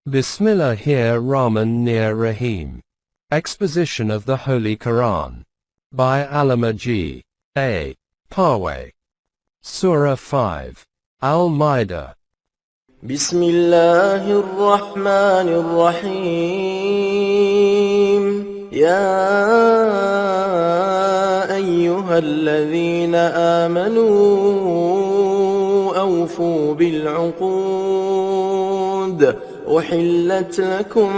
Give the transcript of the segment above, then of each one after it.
Bismillahir-Rahman-Rahim. Exposition of the Holy Quran. By Allama G. A. Parwez. Sura 5. Al-Ma'idah. Bismillahir-Rahmanir-Rahim. Ya ayyuhalladhina amanu awfu bil-uqud. أحلت لكم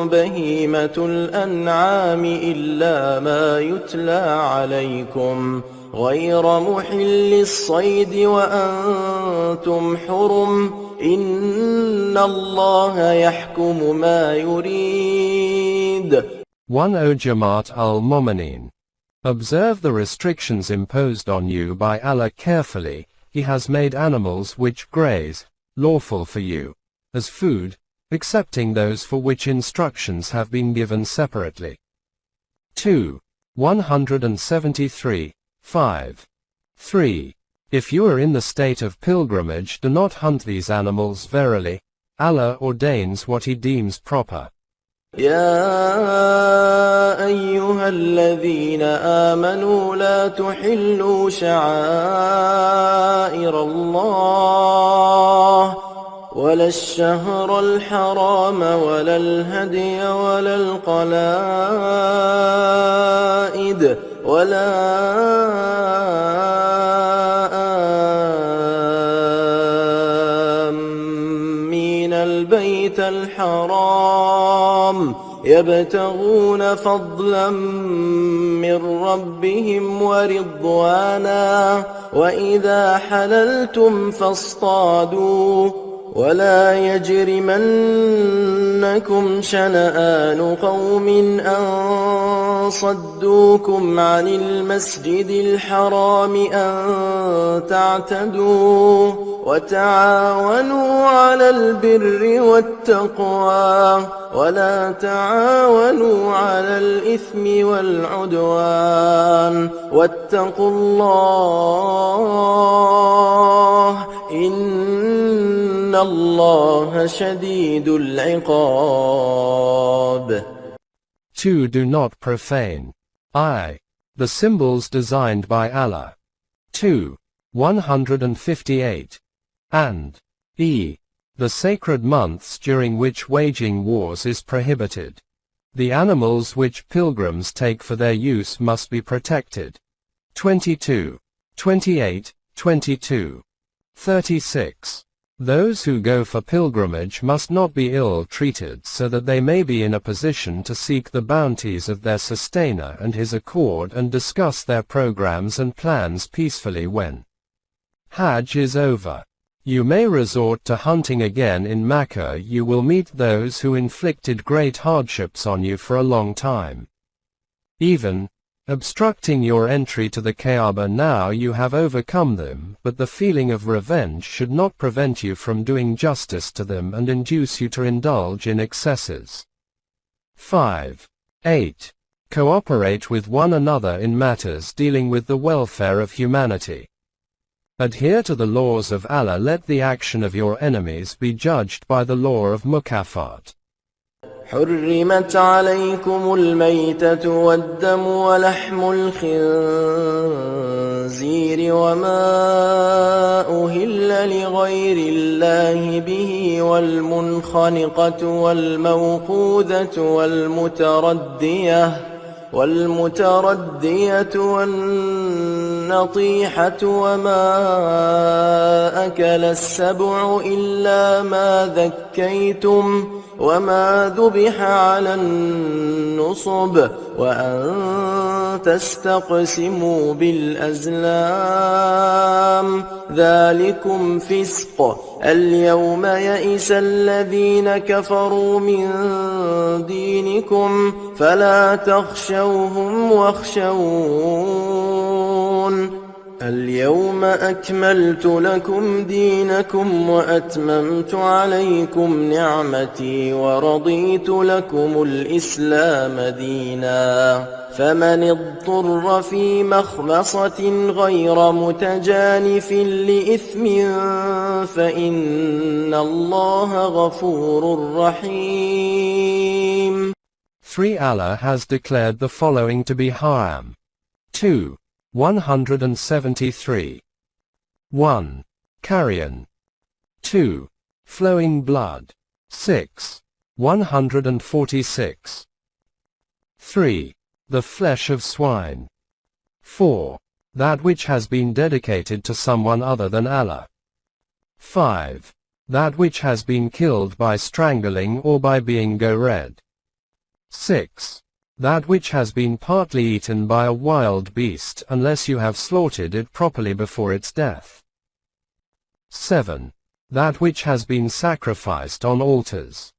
بهيمة الأنعام إلا ما يتلى عليكم غير محل الصيد وأنتم حرم إن الله يحكم ما يريد. 1. O Jamaat al-Mu'minin. Observe the restrictions imposed on you by Allah carefully. He has made animals which graze, lawful for you, as food, excepting those for which instructions have been given separately. 2. 173, 5. 3. If you are in the state of pilgrimage, do not hunt these animals. Verily, Allah ordains what He deems proper. يا أيها الذين آمنوا لا تحلوا شعائر الله ولا الشهر الحرام ولا الهدي ولا القلائد ولا آمين البيت الحرام يبتغون فضلا من ربهم ورضوانا وإذا حللتم فاصطادوا ولا يجرمنكم شنآن قوم أن صدوكم عن المسجد الحرام أن تعتدوا وتعاونوا على البر والتقوى ولا تعاونوا على الإثم والعدوان واتقوا الله إن الله شديد العقاب. 2. Do not profane. I. The symbols designed by Allah. 2. 158. And E. The sacred months during which waging wars is prohibited. The animals which pilgrims take for their use must be protected. 22. 28, 22. 36. Those who go for pilgrimage must not be ill-treated so that they may be in a position to seek the bounties of their sustainer and his accord and discuss their programs and plans peacefully when Hajj is over. You may resort to hunting again in Mecca. You will meet those who inflicted great hardships on you for a long time, even obstructing your entry to the Kaaba. Now you have overcome them, but the feeling of revenge should not prevent you from doing justice to them and induce you to indulge in excesses. 5. 8. Cooperate with one another in matters dealing with the welfare of humanity. Adhere to the laws of Allah. Let the action of your enemies be judged by the law of Mukafat. حرمت عليكم الميتة والدم ولحم الخنزير وما أهل لغير الله به والمنخنقة والموقوذة والمتردية والنطيحة وما أكل السبع إلا ما ذكيتم وما ذبح على النصب وأن تستقسموا بالأزلام ذلكم فسق. اليوم يئس الذين كفروا من دينكم فلا تخشوهم واخشون. اليوم أكملت لكم دينكم وأتممت عليكم نعمتي ورضيت لكم الإسلام دينا. فمن اضطر في مخمصة غير متجانف لإثم فإن الله غفور رحيم. 3. Allah has declared the following to be haram. 2. 173. 1. Carrion. 2. Flowing blood. 6. 146. 3. The flesh of swine. 4. That which has been dedicated to someone other than Allah. 5. That which has been killed by strangling or by being gored. 6. That which has been partly eaten by a wild beast unless you have slaughtered it properly before its death. 7. That which has been sacrificed on altars.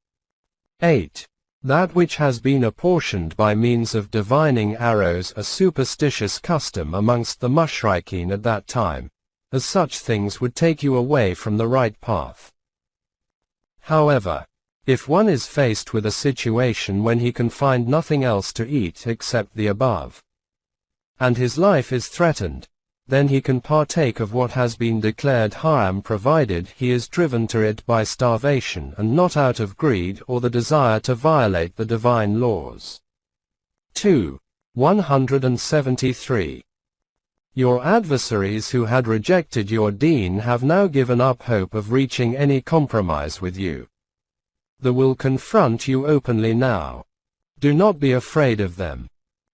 8. That which has been apportioned by means of divining arrows, a superstitious custom amongst the mushrikeen at that time, as such things would take you away from the right path. However, if one is faced with a situation when he can find nothing else to eat except the above, and his life is threatened, then he can partake of what has been declared haram provided he is driven to it by starvation and not out of greed or the desire to violate the divine laws. 2. 173. Your adversaries who had rejected your deen have now given up hope of reaching any compromise with you. They will confront you openly now. Do not be afraid of them.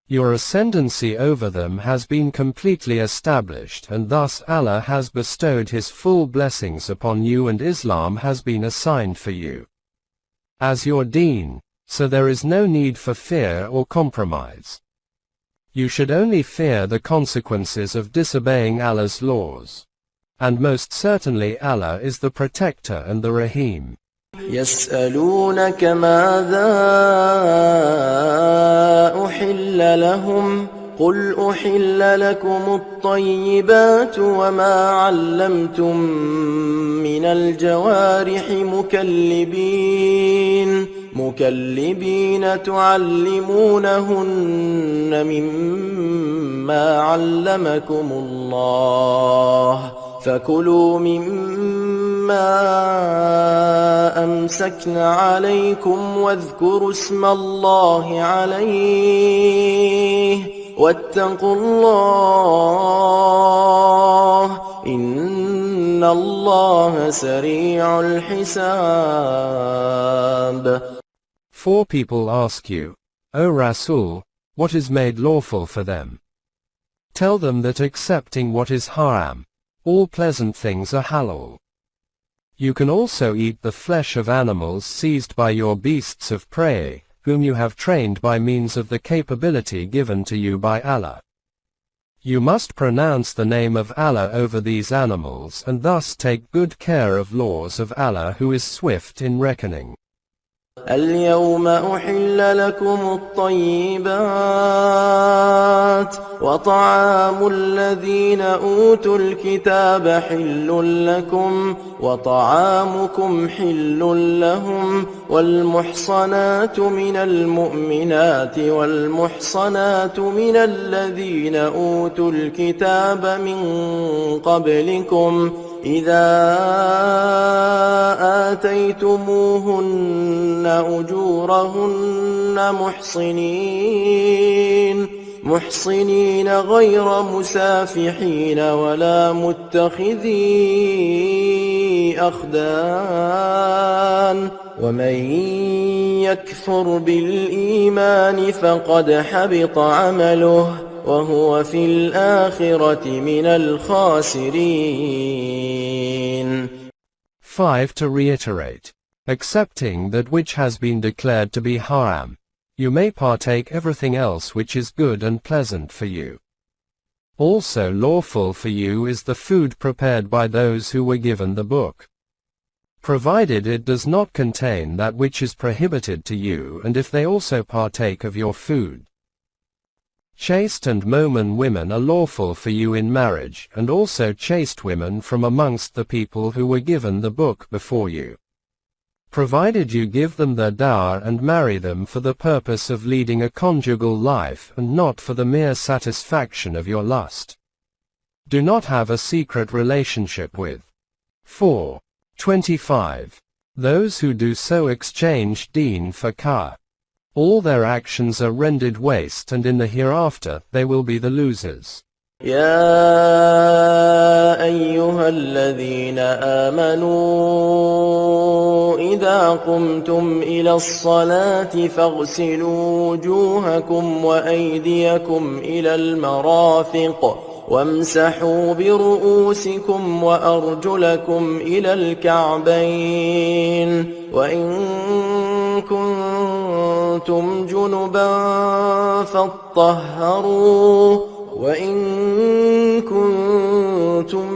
Your ascendancy over them has been completely established, and thus Allah has bestowed His full blessings upon you, and Islam has been assigned for you as your deen, so there is no need for fear or compromise. You should only fear the consequences of disobeying Allah's laws. And most certainly Allah is the Protector and the Rahim. يسألونك ماذا أحل لهم قل أحل لكم الطيبات وما علمتم من الجوارح مكلبين تعلمونهن مما علمكم الله فكلوا مما أمسكن عليكم واذكروا اسم الله عليه واتقوا الله إن الله سريع الحساب. 4 people ask you, O Rasul, what is made lawful for them? Tell them that accepting what is haram, all pleasant things are halal. You can also eat the flesh of animals seized by your beasts of prey, whom you have trained by means of the capability given to you by Allah. You must pronounce the name of Allah over these animals and thus take good care of laws of Allah, who is swift in reckoning. اليوم أحل لكم الطيبات وطعام الذين أوتوا الكتاب حل لكم وطعامكم حل لهم والمحصنات من المؤمنات والمحصنات من الذين أوتوا الكتاب من قبلكم إذا آتيتموهن أجورهن محصنين غير مسافحين ولا متخذي أخدان ومن يكفر بالإيمان فقد حبط عمله وهو في الآخرة من الخاسرين. 5. To reiterate, accepting that which has been declared to be haram, you may partake everything else which is good and pleasant for you. Also lawful for you is the food prepared by those who were given the book, provided it does not contain that which is prohibited to you, and if they also partake of your food. Chaste and Momen women are lawful for you in marriage, and also chaste women from amongst the people who were given the book before you, provided you give them their dower and marry them for the purpose of leading a conjugal life and not for the mere satisfaction of your lust. Do not have a secret relationship with 4:25. Those who do so exchange deen for ka. All their actions are rendered waste, and in the hereafter they will be the losers. يا أيها الذين آمنوا إذا قمتم إلى الصلاة فاغسلوا وجوهكم وأيديكم إلى المرافق وامسحوا برؤوسكم وأرجلكم إلى الكعبين وإن كنتم جنبا فاطهروا وإن كنتم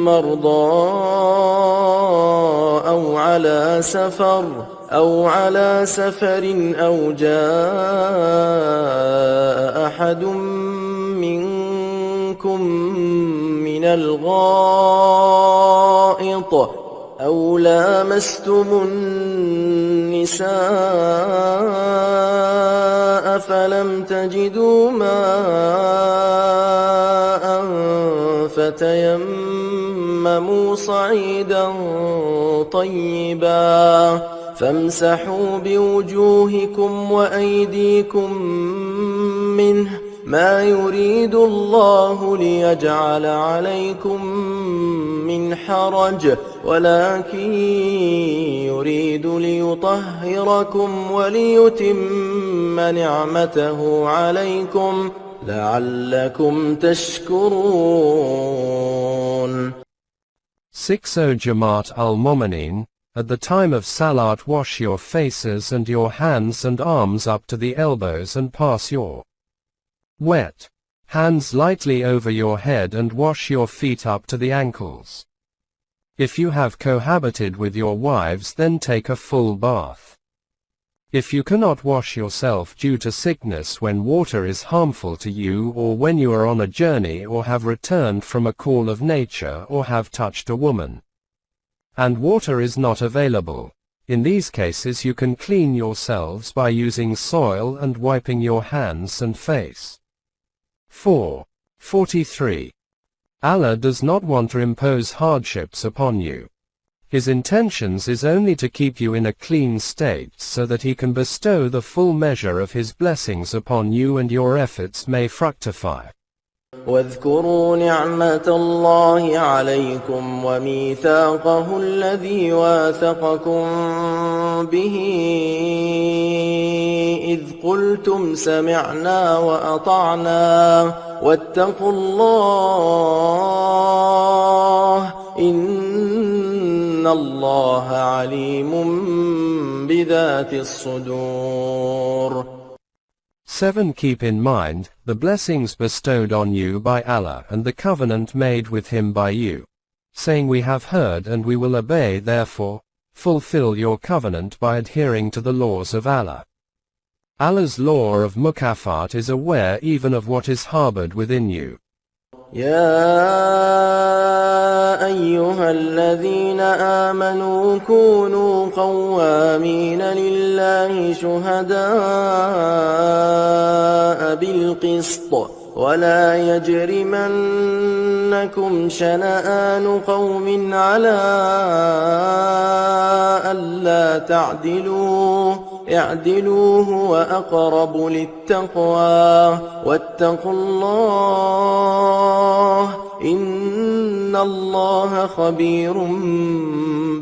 مرضى أو على سفر أو جاء أحد منكم من الغائط أو لامستم النساء فلم تجدوا ماء فتيمموا صعيدا طيبا فامسحوا بوجوهكم وأيديكم منه ما يريد الله ليجعل عليكم من حرج ولكن يريد ليطهركم وليتم نعمته عليكم لعلكم تشكرون. 6. O Jamaat al-Mu'minin, at the time of Salat wash your faces and your hands and arms up to the elbows and pass your wet hands lightly over your head and wash your feet up to the ankles. If you have cohabited with your wives, then take a full bath. If you cannot wash yourself due to sickness when water is harmful to you, or when you are on a journey or have returned from a call of nature or have touched a woman, and water is not available, in these cases you can clean yourselves by using soil and wiping your hands and face. 4:43. Allah does not want to impose hardships upon you. His intentions is only to keep you in a clean state so that he can bestow the full measure of his blessings upon you and your efforts may fructify. واذكروا نعمة الله عليكم وميثاقه الذي واثقكم به إذ قلتم سمعنا وأطعنا واتقوا الله إن الله عليم بذات الصدور. 7. Keep in mind the blessings bestowed on you by Allah and the covenant made with him by you, saying, we have heard and we will obey, therefore fulfill your covenant by adhering to the laws of Allah. Allah's law of mukafat is aware even of what is harbored within you. يا أيها الذين آمنوا كونوا قوامين لله شهداء بالقسط ولا يجرمنكم شنآن قوم على ألا تعدلوا اعدلوا هو أقرب للتقوى واتقوا الله إن الله خبير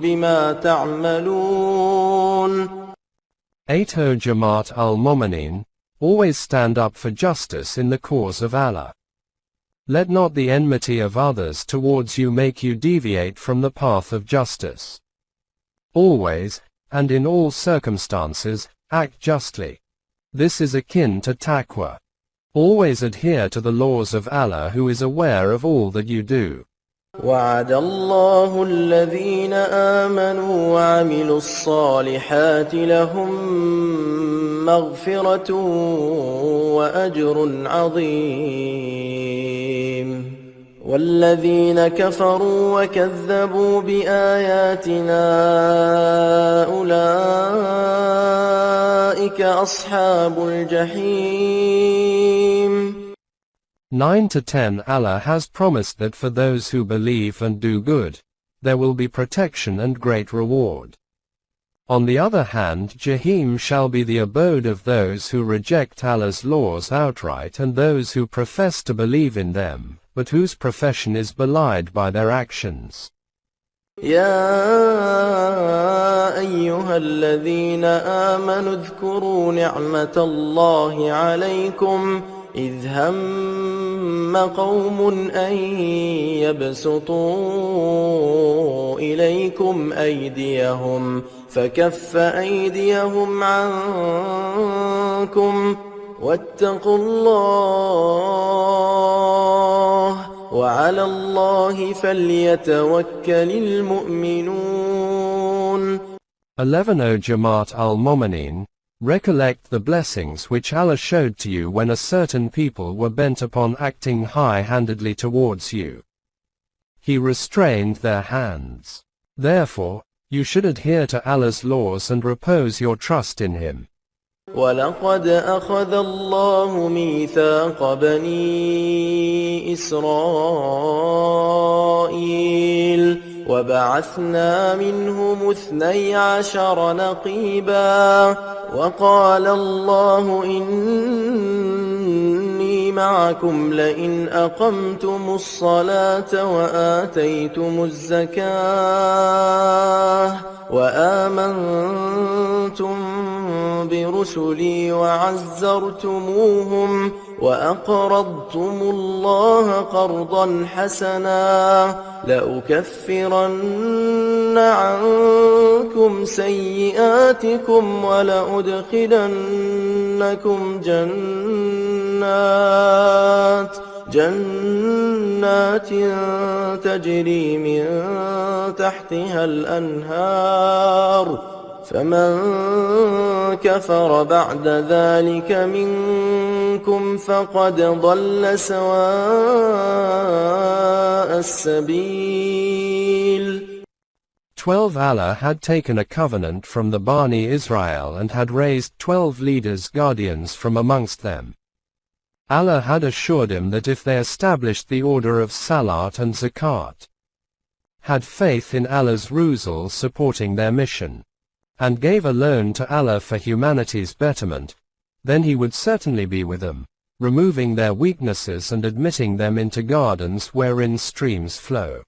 بما تعملون. 8. O Jamaat al-Mu'minin, always stand up for justice in the cause of Allah. Let not the enmity of others towards you make you deviate from the path of justice. Always, and in all circumstances, act justly. This is akin to taqwa. Always adhere to the laws of Allah, who is aware of all that you do. وعد الله الذين آمنوا وعملوا الصالحات لهم مغفرة وأجر عظيم والذين كفروا وكذبوا بآياتنا أولئك أصحاب الجحيم. 9 to 10. Allah has promised that for those who believe and do good, there will be protection and great reward. On the other hand, Jahim shall be the abode of those who reject Allah's laws outright and those who profess to believe in them, but whose profession is belied by their actions. يا أيها الذين آمنوا اذكروا نعمة الله عليكم إذ هم قوم أن يبسطوا إليكم أيديهم فكف أيديهم عنكم واتقوا الله وعلى الله فليتوكل المؤمنون. 11 O Jamaat al-Mu'minin, recollect the blessings which Allah showed to you when a certain people were bent upon acting high-handedly towards you. He restrained their hands. Therefore, you should adhere to Allah's laws and repose your trust in Him. ولقد أخذ الله ميثاق بني إسرائيل وبعثنا منهم 12 نقيبا وقال الله إني معكم لئن أقمتم الصلاة وآتيتم الزكاة وآمنتم برسلي وعزرتموهم وأقرضتم الله قرضا حسنا لأكفرن عنكم سيئاتكم ولأدخلنكم جنات تجري من تحتها الأنهار فمن كفر بعد ذلك منكم فقد ضل سواء السبيل. 12 Allah had taken a covenant from the Bani Israel and had raised 12 leaders guardians from amongst them. Allah had assured him that if they established the order of Salat and Zakat, had faith in Allah's rusul supporting their mission, and gave a loan to Allah for humanity's betterment, then He would certainly be with them, removing their weaknesses and admitting them into gardens wherein streams flow.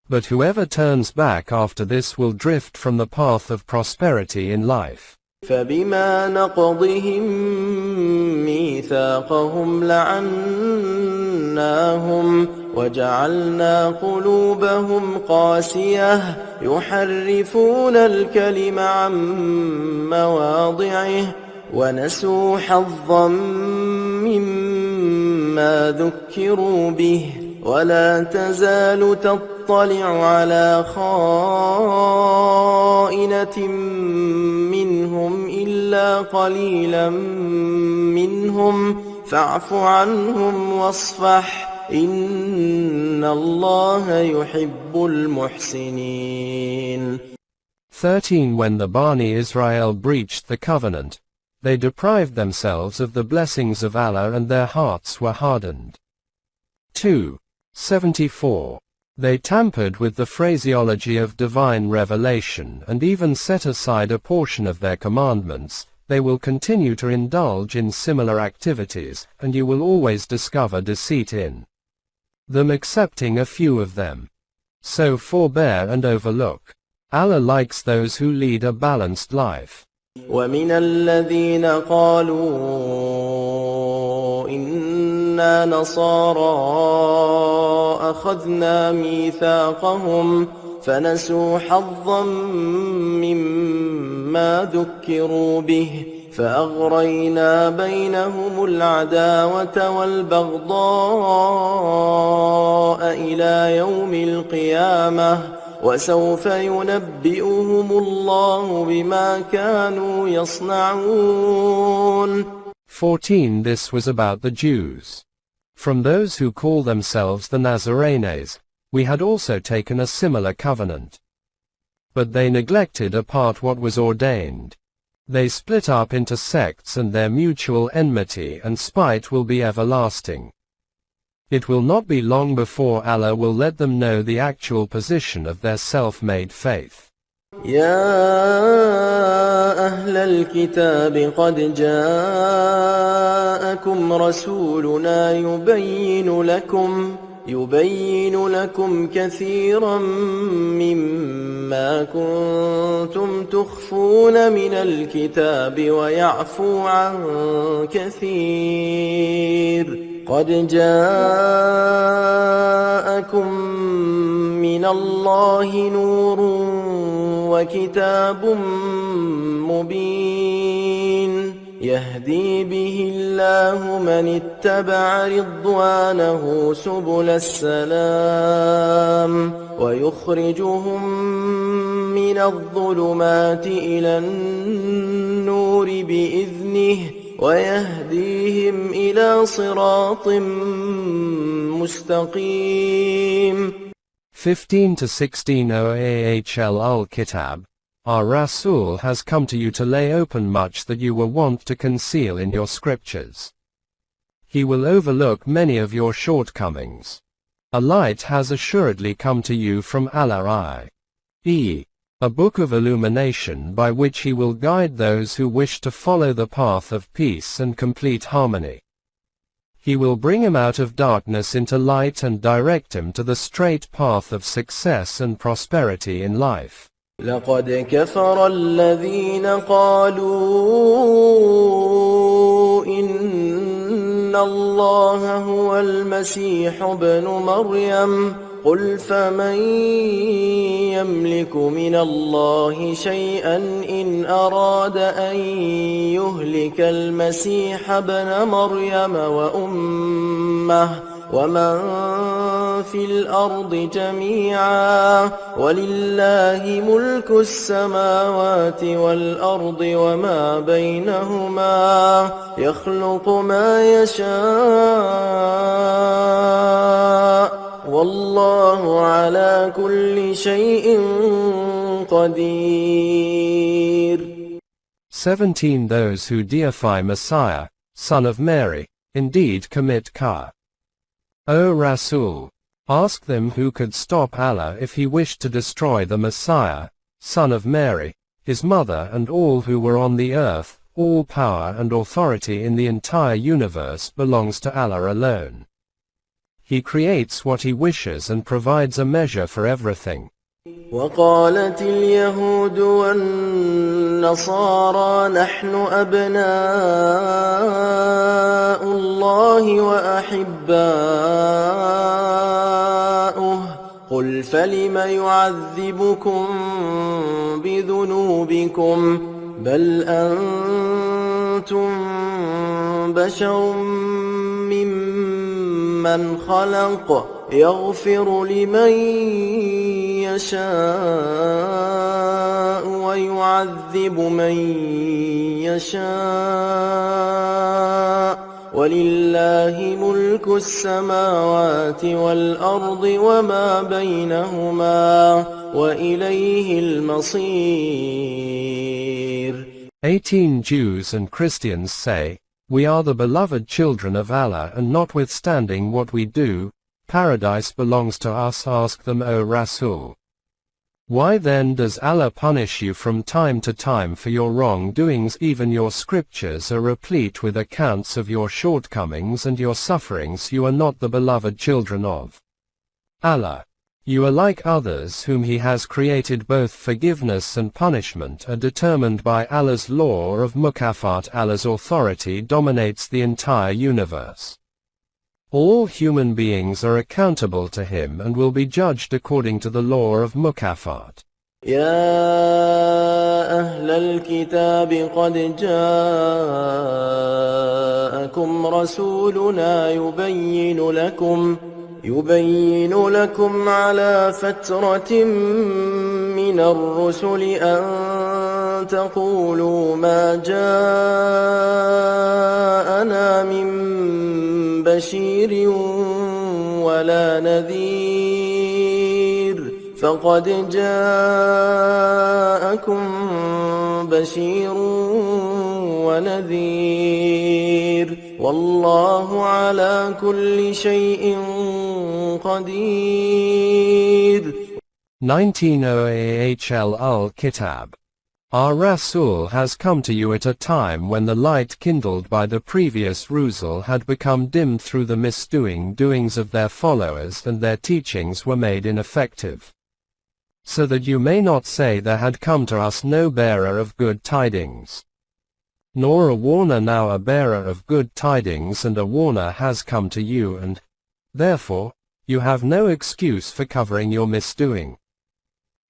But whoever turns back after this will drift from the path of prosperity in life. فبما نقضهم ميثاقهم لعناهم وجعلنا قلوبهم قاسية يحرفون الكلم عن مواضعه ونسوا حظا مما ذكروا به ولا تزال تطلع على خائنة منهم إلا قليلا منهم فاعف عنهم واصفح إن الله يحب المحسنين. 13 When the Bani Israel breached the covenant, they deprived themselves of the blessings of Allah and their hearts were hardened. 2:74 They tampered with the phraseology of divine revelation and even set aside a portion of their commandments. They will continue to indulge in similar activities, and you will always discover deceit in them excepting a few of them. So forbear and overlook. Allah likes those who lead a balanced life. ومن الذين قالوا إنا نصارى أخذنا ميثاقهم فنسوا حظا مما ذكروا به فأغرينا بينهم العداوة والبغضاء إلى يوم القيامة وسوف ينبئهم الله بما كانوا يصنعون. 14 This was about the Jews. From those who call themselves the Nazarenes, we had also taken a similar covenant. But they neglected apart what was ordained. They split up into sects and their mutual enmity and spite will be everlasting. It will not be long before Allah will let them know the actual position of their self-made faith. يا أهل الكتاب قد جاءكم رسولنا يبين لكم كثيرا مما كنتم تخفون من الكتاب ويعفو عن كثير قد جاءكم من الله نور وكتاب مبين يهدي به الله من اتبع رضوانه سبل السلام ويخرجهم من الظلمات إلى النور بإذنه ويهديهم إلى صراط مستقيم. 15 to 16 OAHL Al-Kitab. Our Rasul has come to you to lay open much that you were wont to conceal in your scriptures. He will overlook many of your shortcomings. A light has assuredly come to you from Allah, i.e., a book of illumination by which he will guide those who wish to follow the path of peace and complete harmony. He will bring him out of darkness into light and direct him to the straight path of success and prosperity in life. لقد كفر الذين قالوا إن الله هو المسيح ابن مريم قل فمن يملك من الله شيئا إن أراد أن يهلك المسيح ابن مريم وأمه ومن في الأرض جميعا ولله ملك السماوات والأرض وما بينهما يخلق ما يشاء والله على كل شيء قدير. 17 Those who deify Messiah, son of Mary, indeed commit kafir. O Rasul, ask them who could stop Allah if he wished to destroy the Messiah, son of Mary, his mother and all who were on the earth. All power and authority in the entire universe belongs to Allah alone. He creates what he wishes and provides a measure for everything. وقالت اليهود والنصارى نحن أبناء الله وأحباؤه قل فلم يعذبكم بذنوبكم بل أنتم بشر ممن خلق يغفر لمن يشاء ويعذب من يشاء ولله ملك السماوات والأرض وما بينهما وإليه المصير. 18 Jews and Christians say, we are the beloved children of Allah and notwithstanding what we do, paradise belongs to us. Ask them, O Rasul. Why then does Allah punish you from time to time for your wrongdoings? Even your scriptures are replete with accounts of your shortcomings and your sufferings. You are not the beloved children of Allah. You are like others whom He has created. Both forgiveness and punishment are determined by Allah's law of mukafat. Allah's authority dominates the entire universe. All human beings are accountable to Him and will be judged according to the law of mukafat. يا أهل الكتاب قد جاءكم رسولنا يبين لكم على فترة من الرسل أن تقولوا ما جاءنا من بشير ولا نذير فقد جاءكم بشير ونذير والله على كل شيء قدير. 1908 Al-Kitab. Our Rasul has come to you at a time when the light kindled by the previous Rusul had become dimmed through the misdoings of their followers, and their teachings were made ineffective. So that you may not say there had come to us no bearer of good tidings. Nor a warner. Now a bearer of good tidings and a warner has come to you, and, therefore, you have no excuse for covering your misdoing.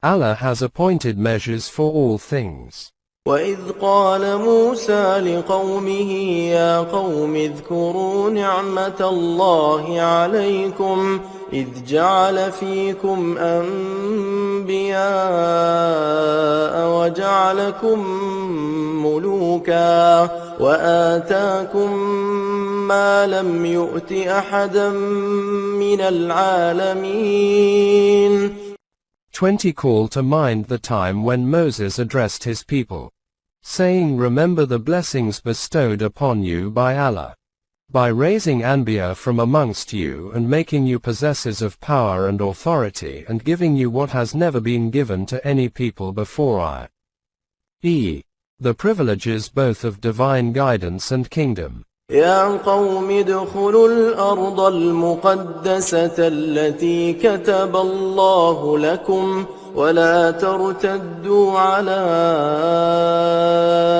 Allah has appointed measures for all things. وَإِذْ قَالَ مُوسَى لِقَوْمِهِ يَا قَوْمِ اذْكُرُوا نِعْمَةَ اللَّهِ عَلَيْكُمْ إِذْ جَعَلَ فِيكُمْ أَنْبِيَاءَ وَجَعَلَكُمْ مُلُوكًا وَآتَاكُمْ مَا لَمْ يُؤْتِ أَحَدًا مِنَ الْعَالَمِينَ. 20 Call to mind the time when Moses addressed his people, saying, remember the blessings bestowed upon you by Allah, by raising Anbiya from amongst you and making you possessors of power and authority, and giving you what has never been given to any people before i.e., the privileges both of divine guidance and kingdom. يا قوم ادخلوا الأرض المقدسة التي كتب الله لكم ولا ترتدوا على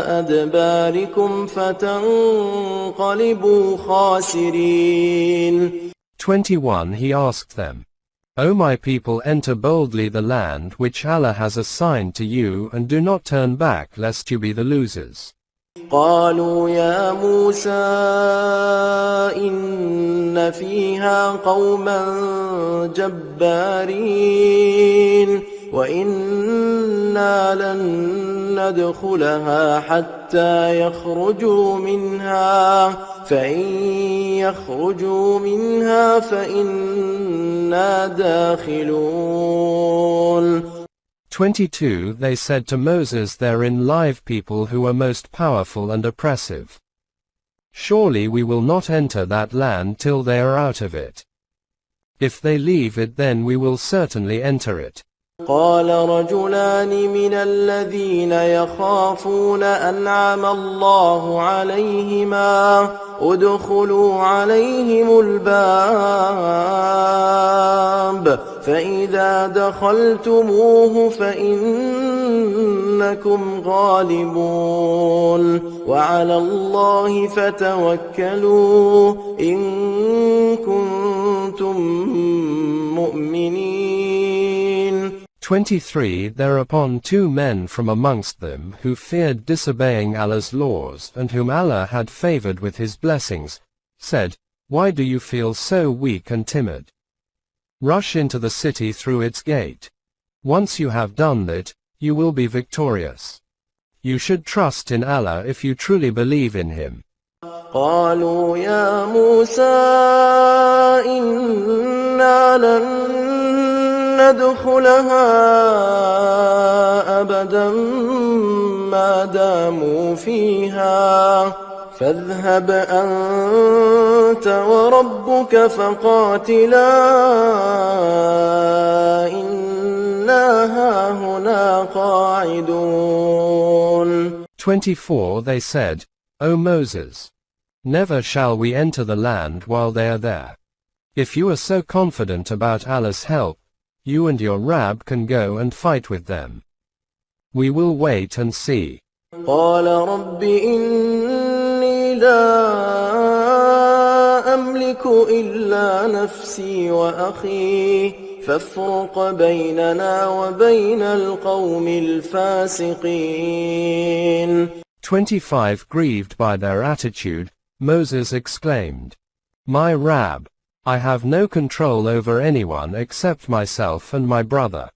أدباركم فتنقلبوا خاسرين. 21 He asked them, O my people, enter boldly the land which Allah has assigned to you, and do not turn back lest you be the losers. قالوا يا موسى إن فيها قوما جبارين وإنا لن ندخلها حتى يخرجوا منها فإن يخرجوا منها فإنا داخلون. 22 They said to Moses, therein live people who are most powerful and oppressive. Surely we will not enter that land till they are out of it. If they leave it, then we will certainly enter it. قال رجلان من الذين يخافون أنعم الله عليهما ادخلوا عليهم الباب فإذا دخلتموه فإنكم غالبون وعلى الله فتوكلوا إن كنتم مؤمنين. 23 Thereupon 2 men from amongst them who feared disobeying Allah's laws, and whom Allah had favored with his blessings, said, Why do you feel so weak and timid? Rush into the city through its gate. Once you have done that, you will be victorious. You should trust in Allah if you truly believe in Him. قالوا يا موسى إنا لن ندخلها أبدا ما داموا فيها فاذهب أنت وربك فقاتلا إنا هاهنا قاعدون. 24 They said, O Moses, never shall we enter the land while they are there. If you are so confident about Allah's help, you and your Rabb can go and fight with them. We will wait and see. قال رب إني لا أملك إلا نفسي وأخي فافرق بيننا وبين القوم الفاسقين. 25 Grieved by their attitude, Moses exclaimed, My Rabb, I have no control over anyone except myself and my brother.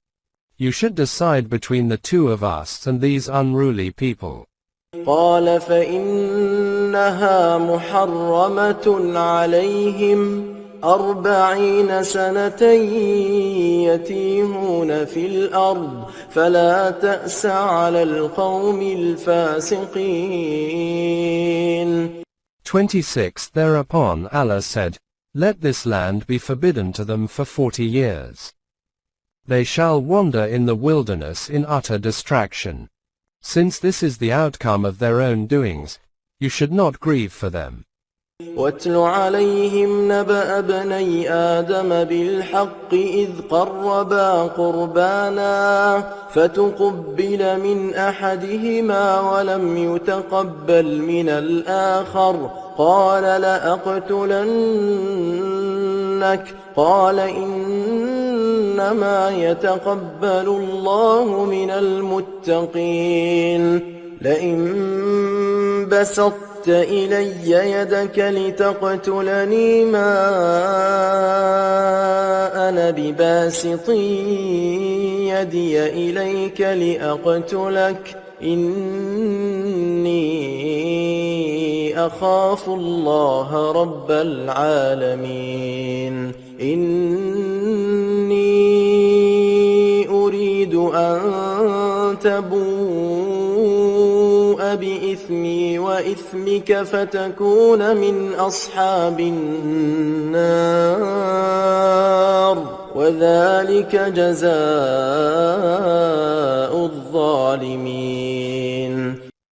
You should decide between the two of us and these unruly people. قال فإنها محرمة عليهم 40 سنة يتيهون في الأرض فلا تأس على القوم الفاسقين. 26. Thereupon Allah said, Let this land be forbidden to them for 40 years. They shall wander in the wilderness in utter distraction. Since this is the outcome of their own doings, you should not grieve for them. واتل عليهم نبأ ابني آدم بالحق إذ قربا قربانا فتقبل من أحدهما ولم يتقبل من الآخر قال لأقتلنك قال إنما يتقبل الله من المتقين. لئن بسطت إلي يدك لتقتلني ما أنا بباسط يدي إليك لأقتلك إني أخاف الله رب العالمين. إني أريد أن تبوء بإثمي وإثمك فتكون من أصحاب النار وذلك جزاء الظالمين.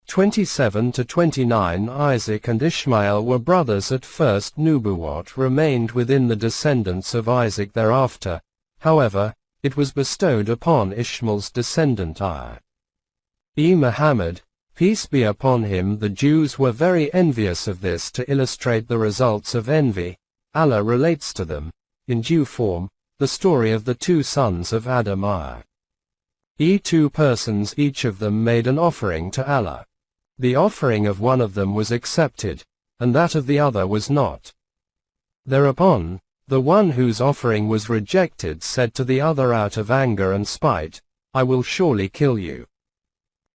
27 to 29 Isaac and Ishmael were brothers at first. Nubuwwat remained within the descendants of Isaac thereafter. However, it was bestowed upon Ishmael's descendant Muhammad, peace be upon him. The Jews were very envious of this. To illustrate the results of envy, Allah relates to them, in due form, the story of the two sons of Adam. Two persons, each of them made an offering to Allah. The offering of one of them was accepted, and that of the other was not. Thereupon, the one whose offering was rejected said to the other out of anger and spite, I will surely kill you.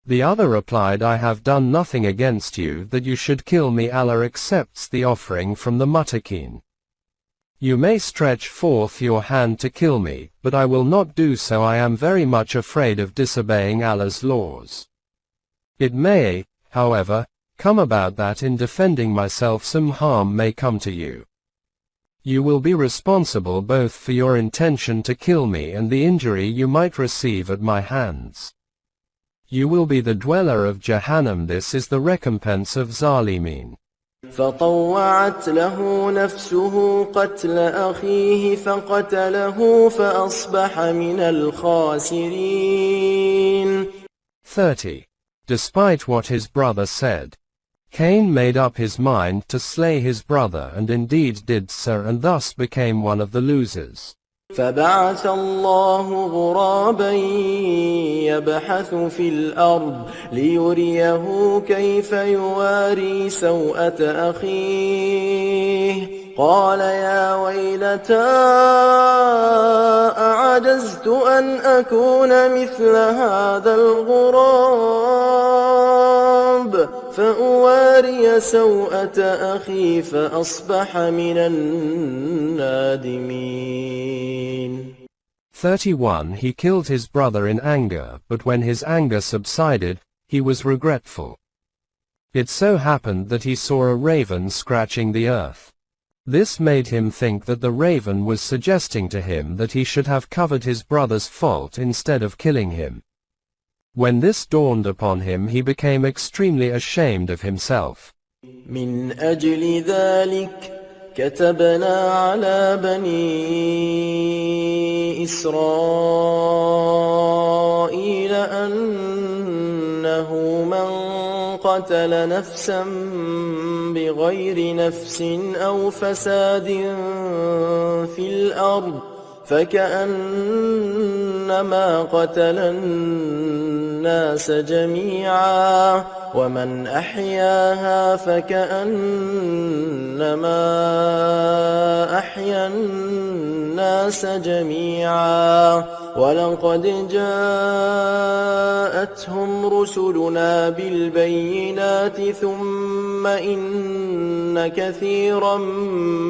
The other replied, I have done nothing against you that you should kill me. Allah accepts the offering from the muttaqin. You may stretch forth your hand to kill me, but I will not do so. I am very much afraid of disobeying Allah's laws. It may, however, come about that in defending myself some harm may come to you. You will be responsible both for your intention to kill me and the injury you might receive at my hands. You will be the dweller of Jahannam. This is the recompense of Zalimin. فطوعت له نفسه قتل أخيه فقتله فأصبح من الخاسرين. 30. Despite what his brother said, Cain made up his mind to slay his brother and indeed did so, and thus became one of the losers. فبعث الله غرابا يبحث في الأرض ليريه كيف يواري سوءة أخيه قال يا ويلتى أعجزت أن أكون مثل هذا الغراب فأواري سوءة أخي فأصبح من النادمين. 31. He killed his brother in anger, but when his anger subsided, he was regretful. It so happened that he saw a raven scratching the earth. This made him think that the raven was suggesting to him that he should have covered his brother's fault instead of killing him. When this dawned upon him, he became extremely ashamed of himself. من أجل ذلك كتبنا على بني إسرائيل أنه من قتل نفسا بغير نفس أو فساد في الأرض فكأنما قتل الناس جميعا ومن أحياها فكأنما أحيا الناس جميعا ولقد جاءتهم رسلنا بالبينات ثم إن كثيرا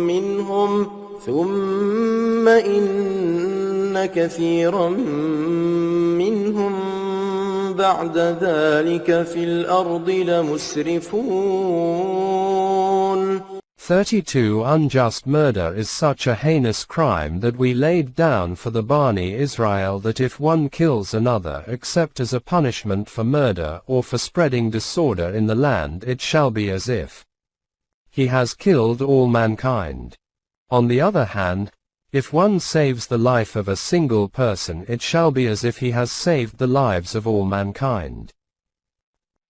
منهم ثم إن كثيرا منهم بعد ذلك في الأرض لمسرفون. 32. Unjust murder is such a heinous crime that we laid down for the Bani Israel that if one kills another except as a punishment for murder or for spreading disorder in the land, it shall be as if he has killed all mankind. On the other hand, if one saves the life of a single person, it shall be as if he has saved the lives of all mankind.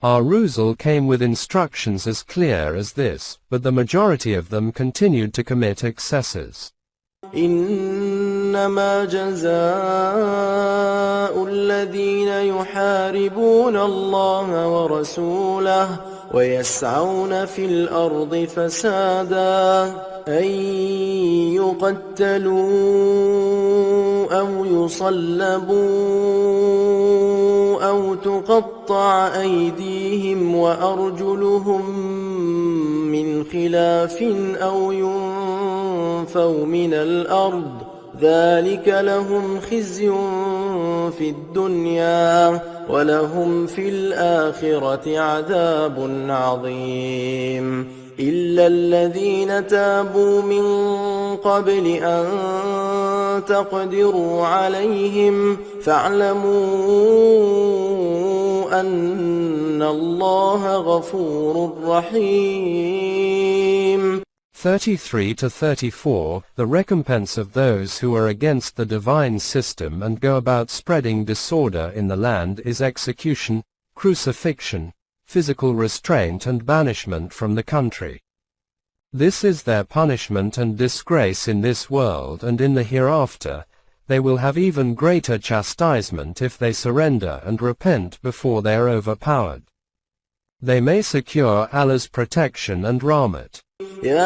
Our Rusul came with instructions as clear as this, but the majority of them continued to commit excesses. إنما جزاء الذين يحاربون الله ورسوله ويسعون في الأرض فسادا أن يقتلوا أو يصلبوا أو تقطع أيديهم وأرجلهم من خلاف أو ينفوا من الأرض ذلك لهم خزي في الدنيا ولهم في الآخرة عذاب عظيم. إلا الذين تابوا من قبل أن تقدروا عليهم فاعلموا أن الله غفور رحيم. 33 to 34. The recompense of those who are against the divine system and go about spreading disorder in the land is execution, crucifixion, physical restraint and banishment from the country. This is their punishment and disgrace in this world, and in the hereafter they will have even greater chastisement if they surrender and repent before they are overpowered. They may secure Allah's protection and rahmat. يا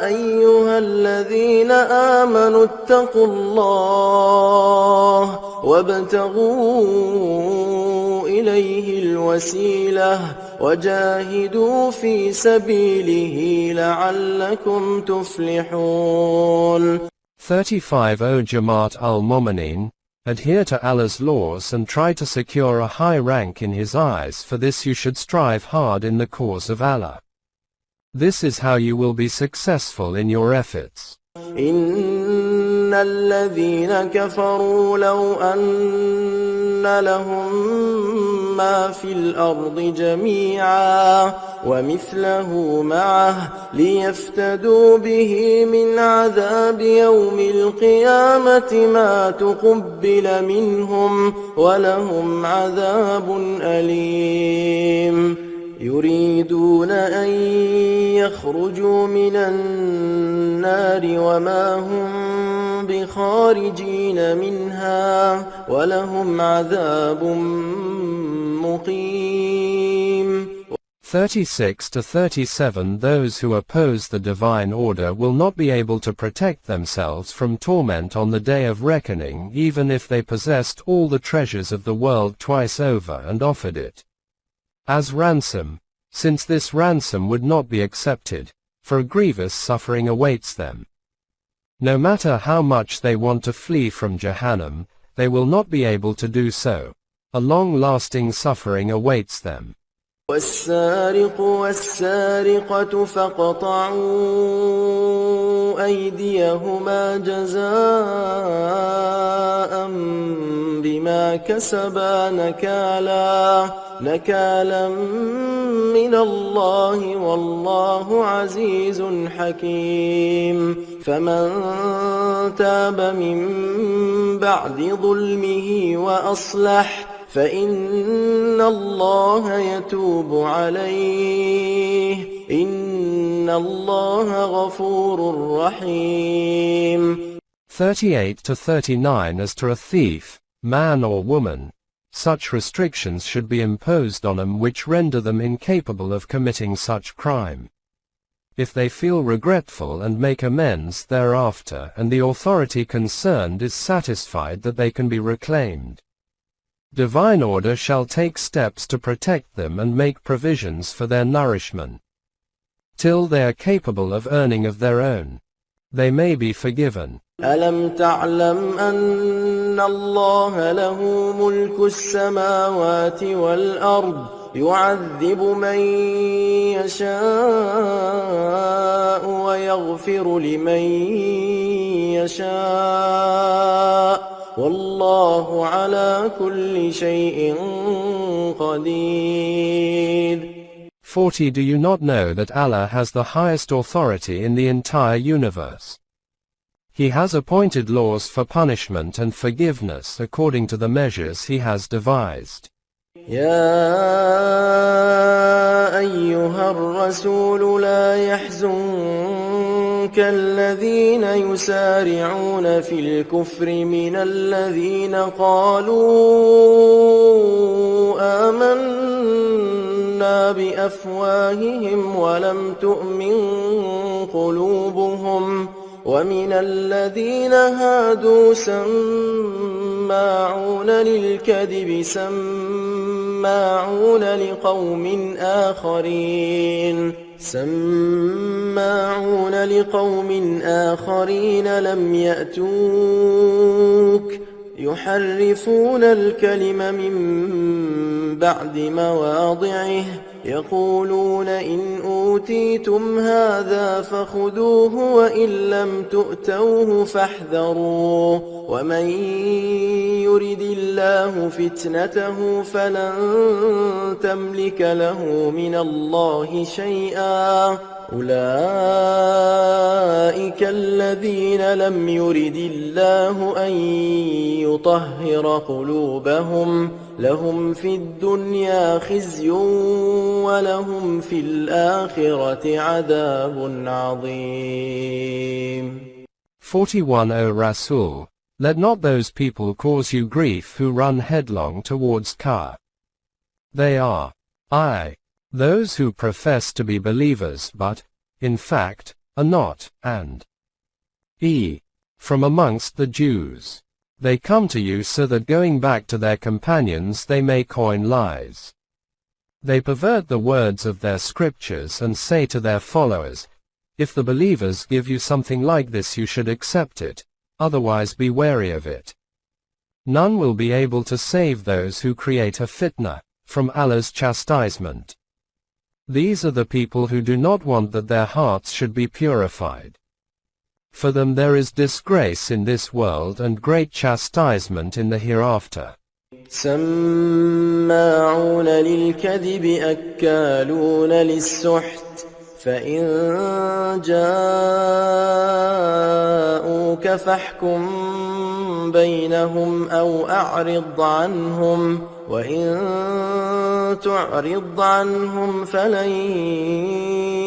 أيها الذين آمنوا اتقوا الله وابتغوا إليه الوسيلة وجاهدوا في سبيله لعلكم تفلحون. 35. O Jamaat al-Mu'mineen, adhere to Allah's laws and try to secure a high rank in His eyes. For this you should strive hard in the cause of Allah. This is how you will be successful in your efforts. إن الذين كفروا لو أن لهم ما في الأرض جميعا ومثله معه ليفتدوا به من عذاب يوم القيامة ما تقبل منهم ولهم عذاب أليم. يريدون أن يخرجوا من النار وما هم بخارجين منها ولهم عذاب مقيم. 36 to 37. Those who oppose the divine order will not be able to protect themselves from torment on the day of reckoning, even if they possessed all the treasures of the world twice over and offered it as ransom, since this ransom would not be accepted, for a grievous suffering awaits them. No matter how much they want to flee from Jahannam, they will not be able to do so. A long-lasting suffering awaits them. والسارق والسارقة فاقطعوا أيديهما جزاء بما كسبا نكالا من الله والله عزيز حكيم. فمن تاب من بعد ظلمه وأصلح فإن الله يتوب عليه إن الله غفور رحيم. 38 to 39. As to a thief, man or woman, such restrictions should be imposed on them which render them incapable of committing such crime. If they feel regretful and make amends thereafter, and the authority concerned is satisfied that they can be reclaimed, divine order shall take steps to protect them and make provisions for their nourishment. till they are capable of earning of their own. They may be forgiven. ألم تعلم أن الله له ملك السماوات والأرض يعذب من يشاء ويغفر لمن يشاء والله على كل شيء قدير. 40. Do you not know that Allah has the highest authority in the entire universe? He has appointed laws for punishment and forgiveness according to the measures He has devised. يا أيها الرسول لا يحزنك الذين يسارعون في الكفر من الذين قالوا آمنا بأفواههم ولم تؤمن قلوبهم ومن الذين هادوا سماعون للكذب سماعون لقوم آخرين لم يأتوك يحرفون الكلم من بعد مواضعه يقولون إن أوتيتم هذا فخذوه وإن لم تؤتوه فاحذروا ومن يرد الله فتنته فلن تملك له من الله شيئا أولئك الذين لم يرد الله أن يطهر قلوبهم لهم في الدنيا خزي ولهم في الآخرة عذاب عظيم. 41. O Rasul, let not those people cause you grief who run headlong towards Ka. They are, I, those who profess to be believers but, in fact, are not, and from amongst the Jews. They come to you so that going back to their companions they may coin lies. They pervert the words of their scriptures and say to their followers, if the believers give you something like this you should accept it, otherwise be wary of it. None will be able to save those who create a fitna from Allah's chastisement. These are the people who do not want that their hearts should be purified. For them there is disgrace in this world and great chastisement in the hereafter. سماعون للكذب أكالون للسحت فإن جاءوك فاحكم بينهم أو أعرض عنهم وإن تعرض عنهم فلن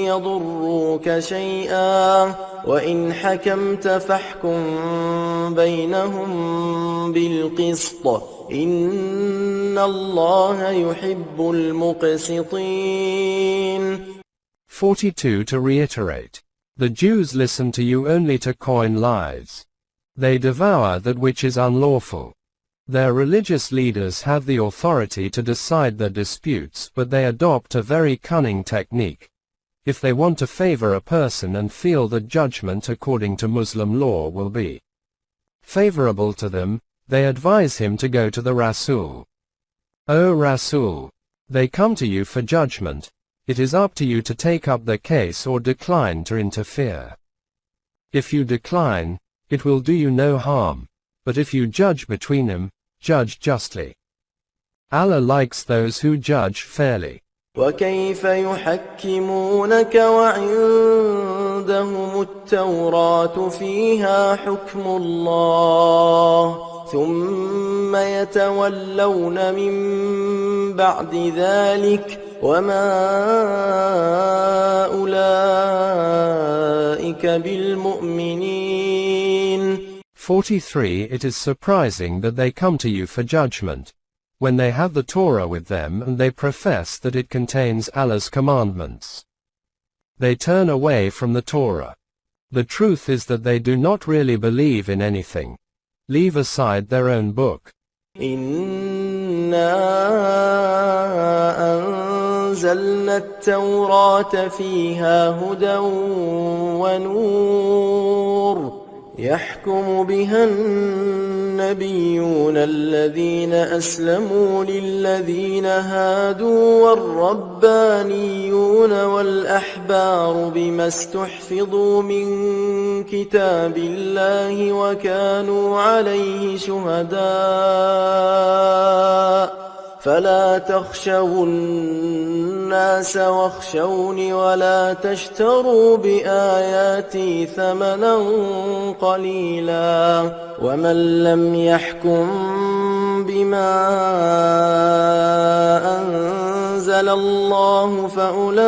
يضروك شيئا وإن حكمت فاحكم بينهم بالقسط إن الله يحب المقسطين. 42. To reiterate, the Jews listen to you only to coin lies. They devour that which is unlawful. Their religious leaders have the authority to decide their disputes, but they adopt a very cunning technique. If they want to favor a person and feel that judgment according to Muslim law will be favorable to them, they advise him to go to the Rasul. O Rasul, they come to you for judgment. It is up to you to take up the case or decline to interfere. If you decline, it will do you no harm, but if you judge between them, judge justly. Allah likes those who judge fairly. وكيف يحكمونك وعندهم التوراة فيها حكم الله ثم يتولون من بعد ذلك وما أولئك بالمؤمنين. 43. It is surprising that they come to you for judgment, when they have the Torah with them and they profess that it contains Allah's commandments. They turn away from the Torah. The truth is that they do not really believe in anything. Leave aside their own book. إنا وأنزلنا التوراة فيها هدى ونور يحكم بها النبيون الذين أسلموا للذين هادوا والربانيون والأحبار بما استحفظوا من كتاب الله وكانوا عليه شهداء فلا تخشوا الناس واخشوني ولا تشتروا بآياتي ثمنا قليلا ومن لم يحكم بما أنزل الله فأولئك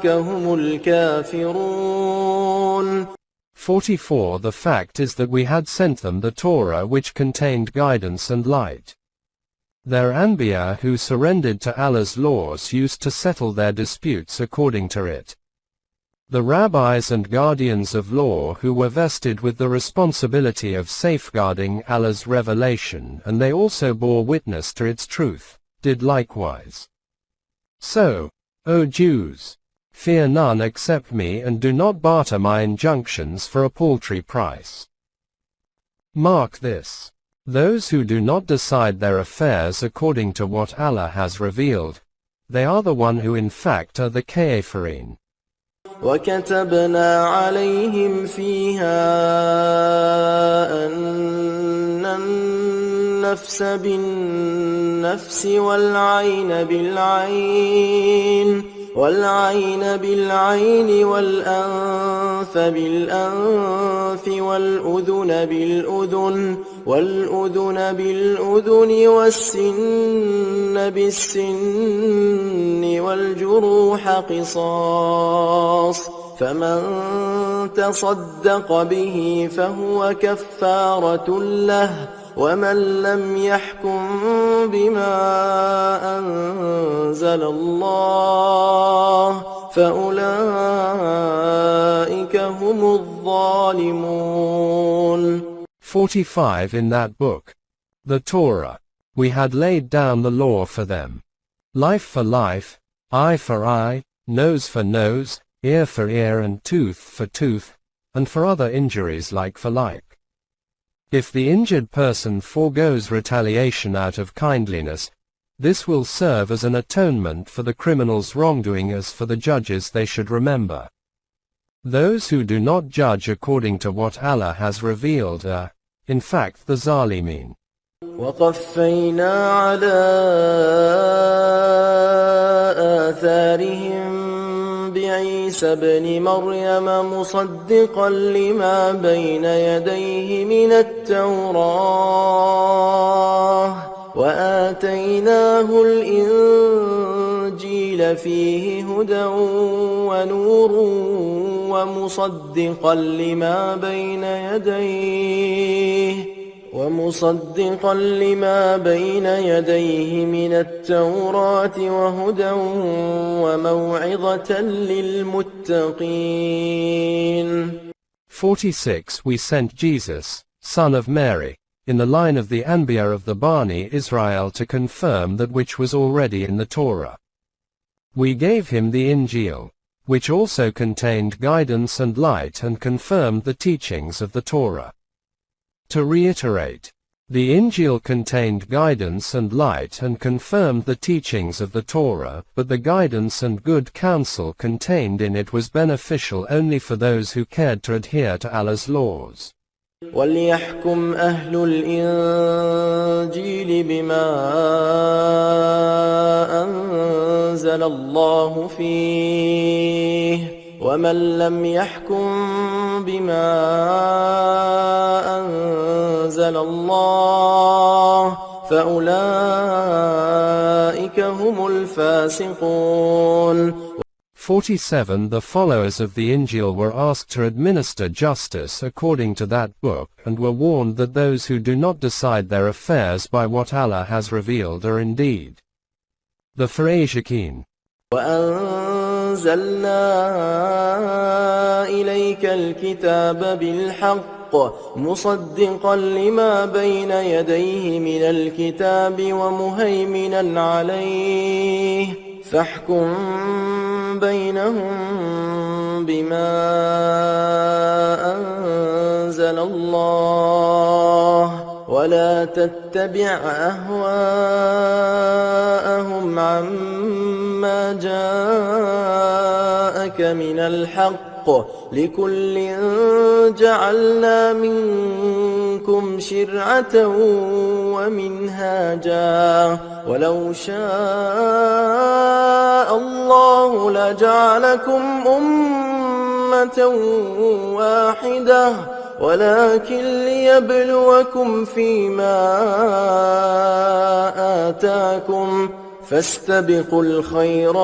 هم الكافرون. 44. The fact is that we had sent them the Torah which contained guidance and light. Their Anbiya who surrendered to Allah's laws used to settle their disputes according to it. The rabbis and guardians of law who were vested with the responsibility of safeguarding Allah's revelation, and they also bore witness to its truth, did likewise. So, O Jews, fear none except me and do not barter my injunctions for a paltry price. Mark this. Those who do not decide their affairs according to what Allah has revealed, they are the one who in fact are the kafirin. وكتبنا عليهم فيها أن النفس بالنفس والعين بالعين والأنف بالأنف والأذن بالأذن والسن بالسن والجروح قصاص فمن تصدق به فهو كفارة له ومن لم يحكم بما أنزل الله فأولئك هم الظالمون. 45. In that book, the Torah, we had laid down the law for them. Life for life, eye for eye, nose for nose, ear for ear and tooth for tooth, and for other injuries like for like. If the injured person forgoes retaliation out of kindliness, this will serve as an atonement for the criminal's wrongdoing, as for the judges they should remember. Those who do not judge according to what Allah has revealed are, in fact, the Zalimin. وقفينا على آثارهم بعيسى ابن مريم مصدقا لما بين يديه من التوراة وآتيناه الإنجيل فيه هدى ونور ومصدقا لما بين يديه من التوراة وهدى وموعظة للمتقين. 46. We sent Jesus, son of Mary, in the line of the Anbiya of the Bani Israel to confirm that which was already in the Torah. We gave him the Injil, which also contained guidance and light and confirmed the teachings of the Torah. To reiterate, the Injil contained guidance and light and confirmed the teachings of the Torah, but the guidance and good counsel contained in it was beneficial only for those who cared to adhere to Allah's laws. وَلْيَحْكُمْ أَهْلُ الْإِنْجِيلِ بِمَا أَنزَلَ اللَّهُ فِيهِ وَمَنْ لَمْ يَحْكُمْ بِمَا أَنزَلَ اللَّهُ فَأُولَئِكَ هُمُ الْفَاسِقُونَ. 47. The followers of the Injil were asked to administer justice according to that book, and were warned that those who do not decide their affairs by what Allah has revealed are indeed the Fasiqin. إليك الكتاب بالحق مصدقا لما بين يديه من الكتاب ومهيمنا عليه فاحكم بينهم بما أنزل الله ولا تتبع أهواءهم عما جاءك من الحق لكل جعلنا منكم شرعة ومنهاجا ولو شاء الله لجعلكم أمة واحدة ولكن ليبلوكم فيما آتاكم فاستبقوا الخيرات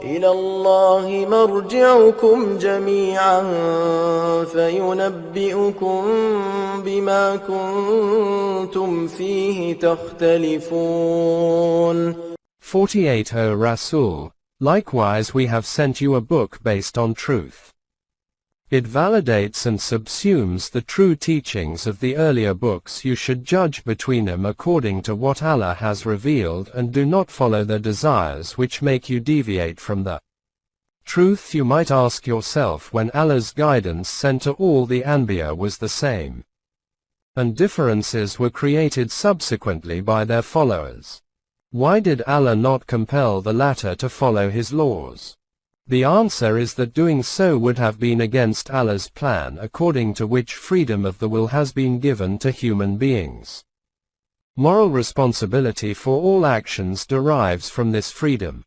إلى الله مرجعكم جميعا فينبئكم بما كنتم فيه تختلفون. 48 O Rasul, likewise we have sent you a book based on truth. It validates and subsumes the true teachings of the earlier books. You should judge between them according to what Allah has revealed and do not follow their desires which make you deviate from the truth. You might ask yourself when Allah's guidance sent to all the Anbiya was the same, and differences were created subsequently by their followers. Why did Allah not compel the latter to follow His laws? The answer is that doing so would have been against Allah's plan, according to which freedom of the will has been given to human beings. Moral responsibility for all actions derives from this freedom.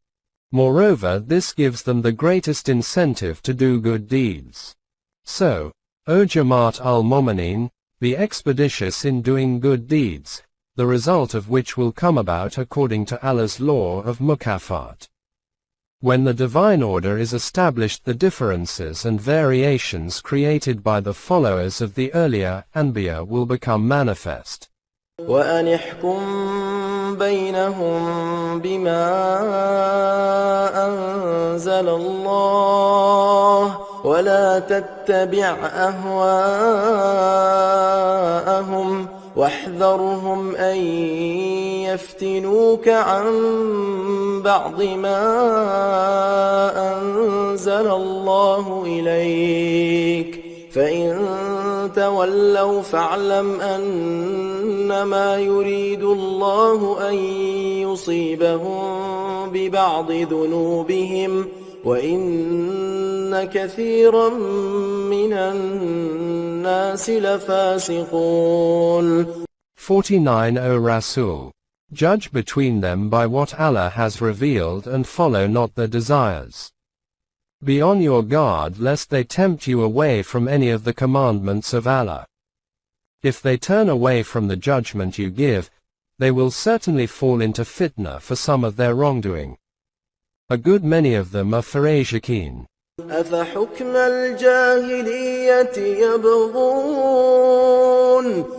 Moreover, this gives them the greatest incentive to do good deeds. So, O Jamaat al-Mu'minin, be expeditious in doing good deeds, the result of which will come about according to Allah's law of mukafat. When the divine order is established, the differences and variations created by the followers of the earlier Anbiya will become manifest. وأن احكم بينهم بما أنزل الله ولا تتبع أهواءهم واحذرهم أن يفتنوك عن بعض ما أنزل الله إليك فإن تولوا فاعلم أنما يريد الله أن يصيبهم ببعض ذنوبهم وإن كثيرا من الناس لفاسقون. 49 O Rasul, judge between them by what Allah has revealed and follow not their desires. Be on your guard lest they tempt you away from any of the commandments of Allah. If they turn away from the judgment you give, they will certainly fall into fitna for some of their wrongdoing. A good many of them are farajikeen. أفحكم الجاهلية يبغون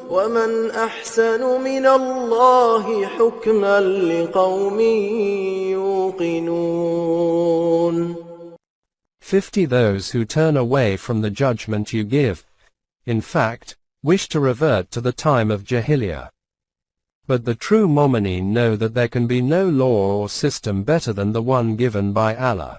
ومن أحسن من الله حكما لقوم يوقنون. 50 Those who turn away from the judgment you give, in fact, wish to revert to the time of Jahiliyyah. But the true Mu'mineen know that there can be no law or system better than the one given by Allah.